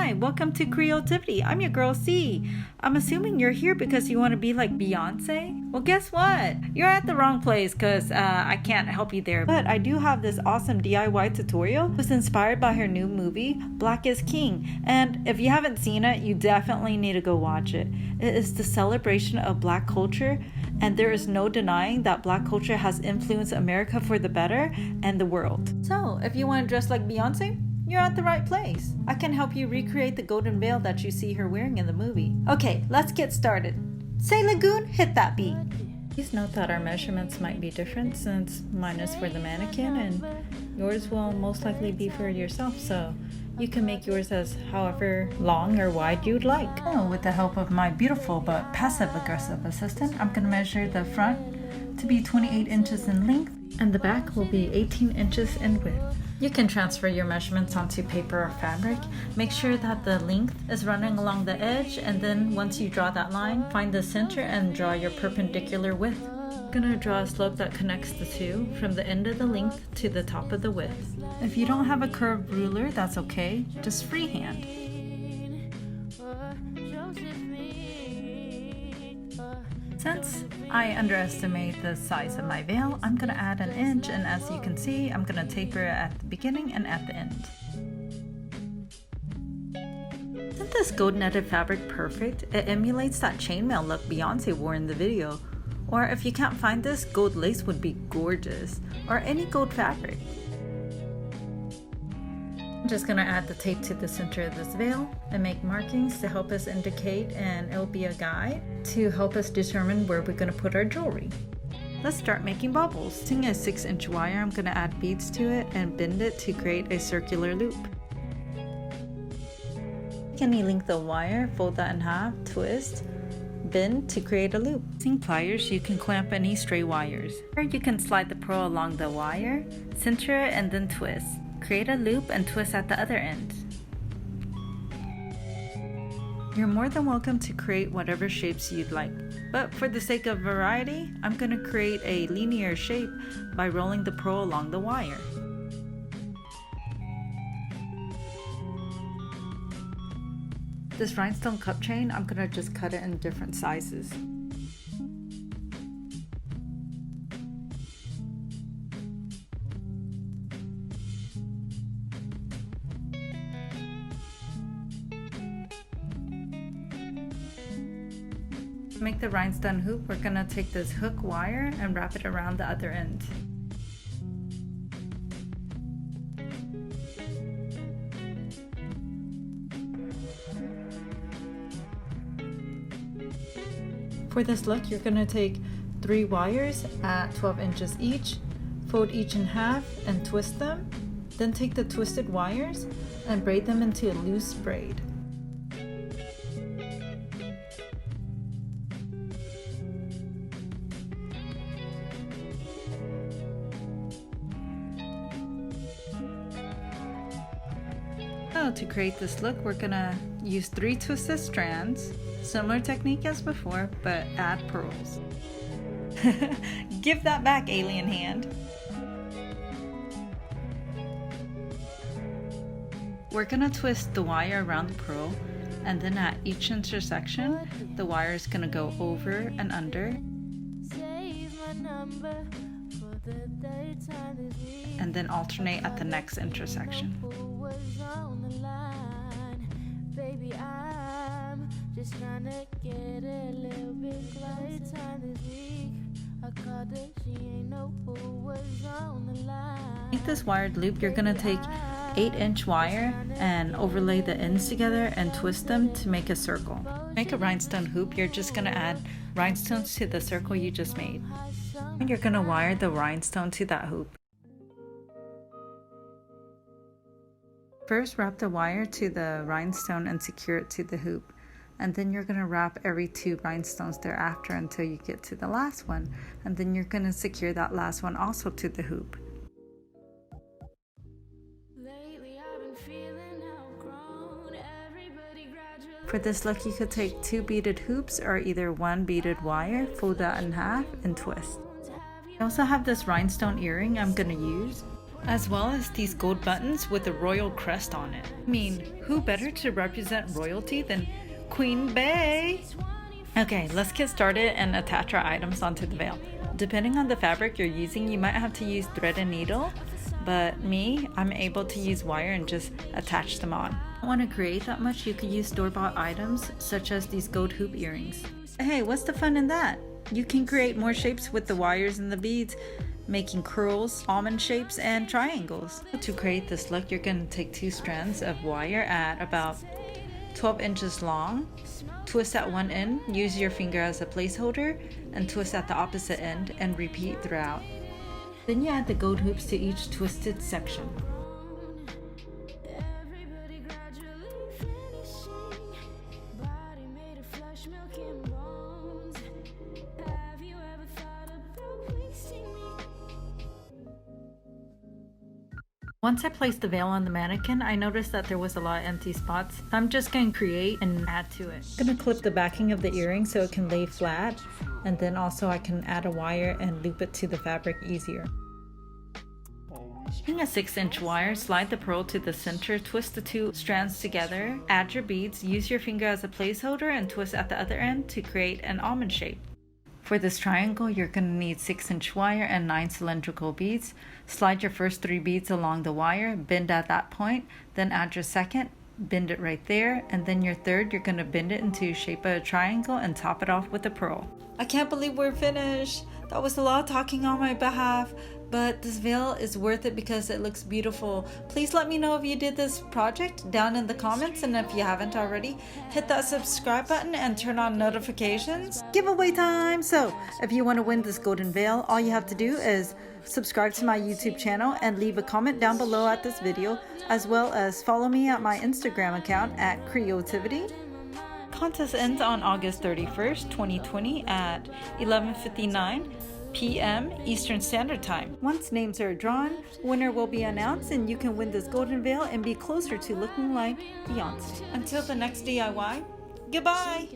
Hi, welcome to Creativity. I'm your girl C. I'm assuming you're here because you want to be like Beyonce? Well, guess what? You're at the wrong place because I can't help you there. But I do have this awesome DIY tutorial. It was inspired by her new movie, Black is King. And if you haven't seen it, you definitely need to go watch it. It is the celebration of Black culture, and there is no denying that Black culture has influenced America for the better and the world. So, if you want to dress like Beyonce, you're at the right place. I can help you recreate the golden veil that you see her wearing in the movie. Okay, let's get started. Say Lagoon, hit that beat. Please note that our measurements might be different since mine is for the mannequin and yours will most likely be for yourself, so you can make yours as however long or wide you'd like. Oh, with the help of my beautiful but passive-aggressive assistant, I'm going to measure the front to be 28 inches in length and the back will be 18 inches in width. You can transfer your measurements onto paper or fabric. Make sure that the length is running along the edge, and then once you draw that line, find the center and draw your perpendicular width. I'm gonna draw a slope that connects the two from the end of the length to the top of the width. If you don't have a curved ruler, that's okay, just freehand. Since I underestimate the size of my veil, I'm going to add an inch, and as you can see, I'm going to taper it at the beginning and at the end. Isn't this gold netted fabric perfect? It emulates that chainmail look Beyonce wore in the video. Or if you can't find this, gold lace would be gorgeous, or any gold fabric. I'm just going to add the tape to the center of this veil and make markings to help us indicate, and it'll be a guide to help us determine where we're going to put our jewelry. Let's start making baubles. Using a 6-inch wire, I'm going to add beads to it and bend it to create a circular loop. Take any length of wire, fold that in half, twist, bend to create a loop. Using pliers, you can clamp any stray wires. Or you can slide the pearl along the wire, center it, and then twist. Create a loop and twist at the other end. You're more than welcome to create whatever shapes you'd like, but for the sake of variety, I'm going to create a linear shape by rolling the pearl along the wire. This rhinestone cup chain, I'm going to just cut it in different sizes. To make the rhinestone hoop, we're going to take this hook wire and wrap it around the other end. For this look, you're going to take 3 wires at 12 inches each, fold each in half and twist them, then take the twisted wires and braid them into a loose braid. To create this look, we're gonna use 3 twisted strands, similar technique as before, but add pearls. Give that back, alien hand. We're gonna twist the wire around the pearl, and then at each intersection, the wire is gonna go over and under, and then alternate at the next intersection. Baby, I'm just trying to get a little bit quiet time this week. I called her, she ain't know who was on the line. To make this wired loop, you're gonna take 8-inch wire and overlay the ends together and twist them to make a circle. To make a rhinestone hoop, you're just gonna add rhinestones to the circle you just made. And you're gonna wire the rhinestone to that hoop. First, wrap the wire to the rhinestone and secure it to the hoop. And then you're going to wrap every 2 rhinestones thereafter until you get to the last one. And then you're going to secure that last one also to the hoop. For this look, you could take 2 beaded hoops or either 1 beaded wire, fold that in half, and twist. I also have this rhinestone earring I'm going to use. as well as these gold buttons with a royal crest on it. I mean, who better to represent royalty than Queen Bey? Okay, let's get started and attach our items onto the veil. Depending on the fabric you're using, you might have to use thread and needle, but me, I'm able to use wire and just attach them on. If you don't want to create that much, you could use store-bought items such as these gold hoop earrings. Hey, what's the fun in that? You can create more shapes with the wires and the beads, making curls, almond shapes, and triangles. To create this look, you're going to take 2 strands of wire at about 12 inches long, twist at one end, use your finger as a placeholder, and twist at the opposite end, and repeat throughout. Then you add the gold hoops to each twisted section. Everybody gradually finishing. Body made of flesh, milk and bones. Have you ever thought about wasting me? Once I placed the veil on the mannequin, I noticed that there was a lot of empty spots. So I'm just going to create and add to it. I'm going to clip the backing of the earring so it can lay flat, and then also I can add a wire and loop it to the fabric easier. Using a 6-inch wire, slide the pearl to the center, twist the 2 strands together, add your beads, use your finger as a placeholder, and twist at the other end to create an almond shape. For this triangle, you're going to need 6-inch wire and 9 cylindrical beads. Slide your first 3 beads along the wire, bend at that point, then add your second, bend it right there, and then your third, you're going to bend it into the shape of a triangle and top it off with a pearl. I can't believe we're finished. That was a lot of talking on my behalf, but this veil is worth it because it looks beautiful. Please let me know if you did this project down in the comments, and if you haven't already, hit that subscribe button and turn on notifications. Giveaway time! So if you want to win this golden veil, all you have to do is subscribe to my YouTube channel and leave a comment down below at this video, as well as follow me at my Instagram account at Creativity. Contest ends on August 31st, 2020 at 11:59 p.m. Eastern Standard Time. Once names are drawn, winner will be announced and you can win this golden veil and be closer to looking like Beyonce. Until the next DIY, goodbye!